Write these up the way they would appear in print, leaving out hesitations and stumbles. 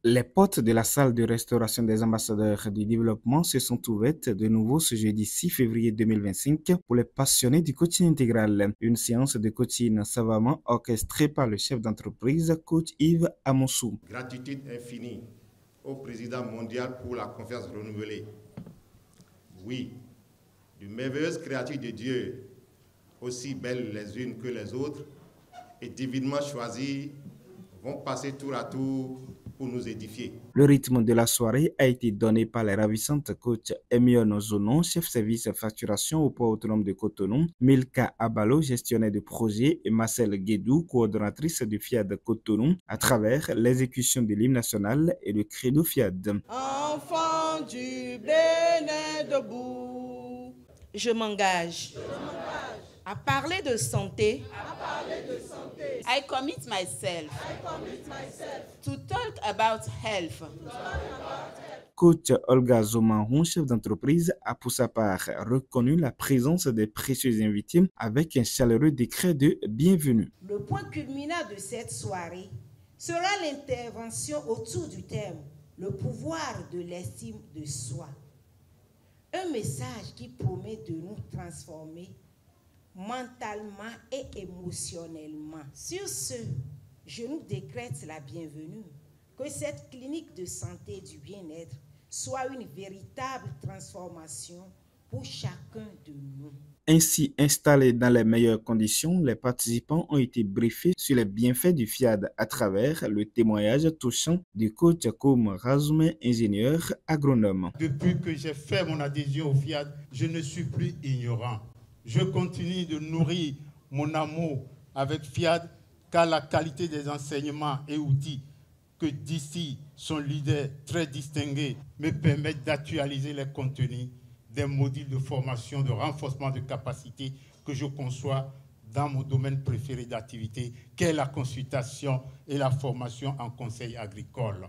Les portes de la salle de restauration des ambassadeurs du développement se sont ouvertes de nouveau ce jeudi 6 février 2025 pour les passionnés du coaching intégral. Une séance de coaching savamment orchestrée par le chef d'entreprise, coach Yves Amonsou. Gratitude infinie au président mondial pour la confiance renouvelée. Oui, de merveilleuses créatures de Dieu, aussi belles les unes que les autres, et divinement choisies, vont passer tour à tour pour nous édifier. Le rythme de la soirée a été donné par les ravissantes coachs Emion Zonon, chef service facturation au port autonome de Cotonou, Milka Abalo, gestionnaire de projet, et Marcel Guédou, coordonnatrice du FIAD Cotonou, à travers l'exécution de l'hymne national et le credo FIAD. Enfant du Bénin debout, je m'engage à parler de santé. I commit myself to talk about health. Coach Olga Zomanhon, chef d'entreprise, a pour sa part reconnu la présence des précieux invités avec un chaleureux décret de bienvenue. Le point culminant de cette soirée sera l'intervention autour du thème « Le pouvoir de l'estime de soi ». Un message qui promet de nous transformer mentalement et émotionnellement. Sur ce, je nous décrète la bienvenue, que cette clinique de santé et du bien-être soit une véritable transformation pour chacun de nous. Ainsi installés dans les meilleures conditions, les participants ont été briefés sur les bienfaits du FIAD à travers le témoignage touchant du coach Koum Razoumé, ingénieur agronome. Depuis que j'ai fait mon adhésion au FIAD, je ne suis plus ignorant. Je continue de nourrir mon amour avec FIAD car la qualité des enseignements et outils que d'ici son leader très distingué me permettent d'actualiser les contenus des modules de formation de renforcement de capacité que je conçois dans mon domaine préféré d'activité, qu'est la consultation et la formation en conseil agricole.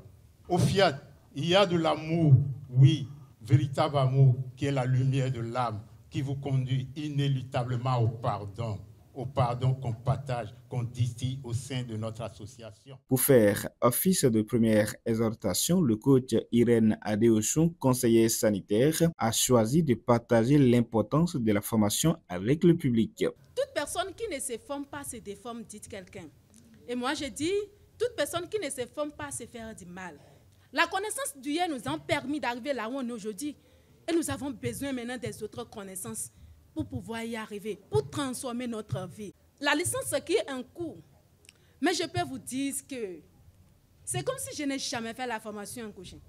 Au FIAD, il y a de l'amour, oui, véritable amour qui est la lumière de l'âme, qui vous conduit inéluctablement au pardon qu'on partage, qu'on distille au sein de notre association. Pour faire office de première exhortation, le coach Irène Adeochon, conseillère sanitaire, a choisi de partager l'importance de la formation avec le public. Toute personne qui ne se forme pas se déforme, dit quelqu'un. Et moi je dis, toute personne qui ne se forme pas se faire du mal. La connaissance d'hier nous a permis d'arriver là où on est aujourd'hui. Et nous avons besoin maintenant des autres connaissances pour pouvoir y arriver, pour transformer notre vie. La licence qui est un cours. Mais je peux vous dire que c'est comme si je n'ai jamais fait la formation en coaching.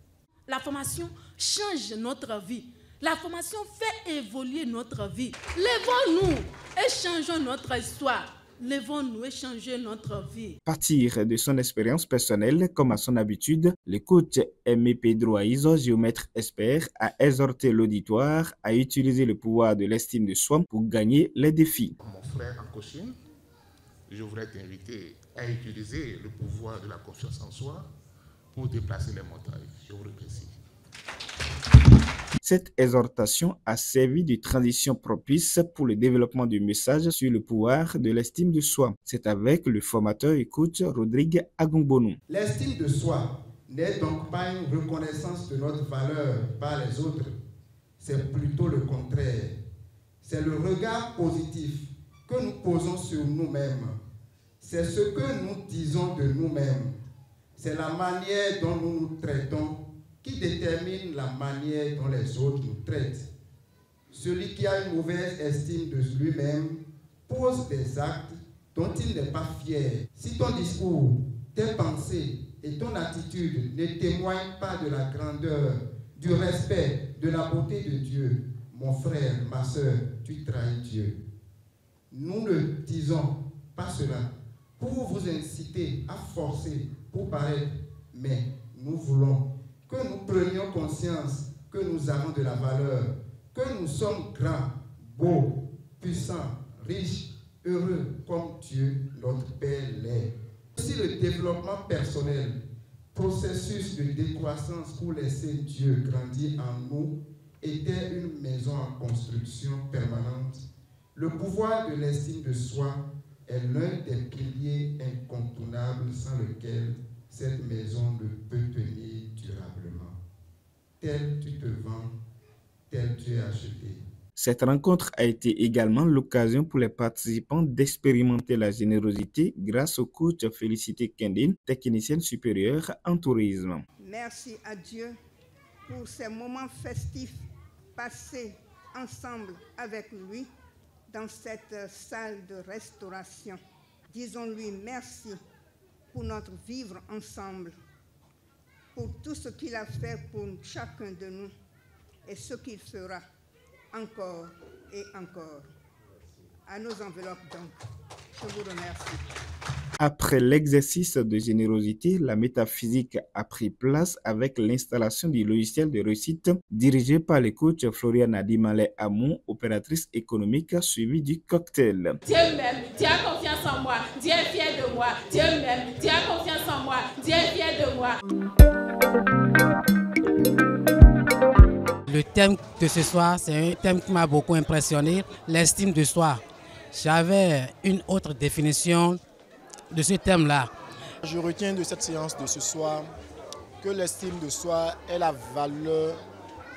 La formation change notre vie. La formation fait évoluer notre vie. Lèvons-nous et changeons notre histoire. Lèvons-nous et changeons notre vie. Partir de son expérience personnelle, comme à son habitude, le coach Aimé Pedro Aizo, géomètre expert, a exhorté l'auditoire à utiliser le pouvoir de l'estime de soi pour gagner les défis. Mon frère en coaching, je voudrais t'inviter à utiliser le pouvoir de la confiance en soi pour déplacer les montagnes. Je vous remercie. Cette exhortation a servi de transition propice pour le développement du message sur le pouvoir de l'estime de soi. C'est avec le formateur et coach Rodrigue Agongbonou. L'estime de soi n'est donc pas une reconnaissance de notre valeur par les autres. C'est plutôt le contraire. C'est le regard positif que nous posons sur nous-mêmes. C'est ce que nous disons de nous-mêmes. C'est la manière dont nous nous traitons qui détermine la manière dont les autres nous traitent. Celui qui a une mauvaise estime de lui-même pose des actes dont il n'est pas fier. Si ton discours, tes pensées et ton attitude ne témoignent pas de la grandeur, du respect, de la beauté de Dieu, mon frère, ma soeur, tu trahis Dieu. Nous ne disons pas cela pour vous inciter à forcer, pour paraître, mais nous voulons que nous prenions conscience que nous avons de la valeur, que nous sommes grands, beaux, puissants, riches, heureux comme Dieu, notre Père, l'est. Si le développement personnel, processus de décroissance pour laisser Dieu grandir en nous, était une maison en construction permanente, le pouvoir de l'estime de soi est l'un des piliers incontournables sans lequel cette maison ne peut tenir durablement. Tel tu te vends, tel tu es acheté. Cette rencontre a été également l'occasion pour les participants d'expérimenter la générosité grâce au coach Félicité Kendine, technicienne supérieure en tourisme. Merci à Dieu pour ces moments festifs passés ensemble avec lui dans cette salle de restauration. Disons-lui merci pour notre vivre ensemble, pour tout ce qu'il a fait pour chacun de nous et ce qu'il fera encore et encore. À nos enveloppes donc, je vous remercie. Après l'exercice de générosité, la métaphysique a pris place avec l'installation du logiciel de réussite dirigé par le coach Floriana Dimale Amon, opératrice économique, suivi du cocktail. Dieu m'aime, Dieu a confiance en moi, Dieu est fier de moi. Dieu m'aime, Dieu a confiance en moi, Dieu est fier de moi. Le thème de ce soir, c'est un thème qui m'a beaucoup impressionné, l'estime de soi. J'avais une autre définition de ce thème-là. Je retiens de cette séance de ce soir que l'estime de soi est la valeur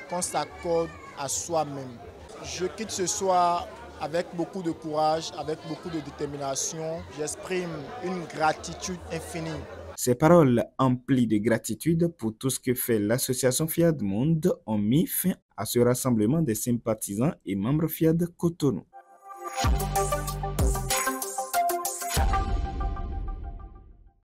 qu'on s'accorde à soi-même. Je quitte ce soir avec beaucoup de courage, avec beaucoup de détermination. J'exprime une gratitude infinie. Ces paroles emplies de gratitude pour tout ce que fait l'association FIAD Monde ont mis fin à ce rassemblement des sympathisants et membres FIAD Cotonou.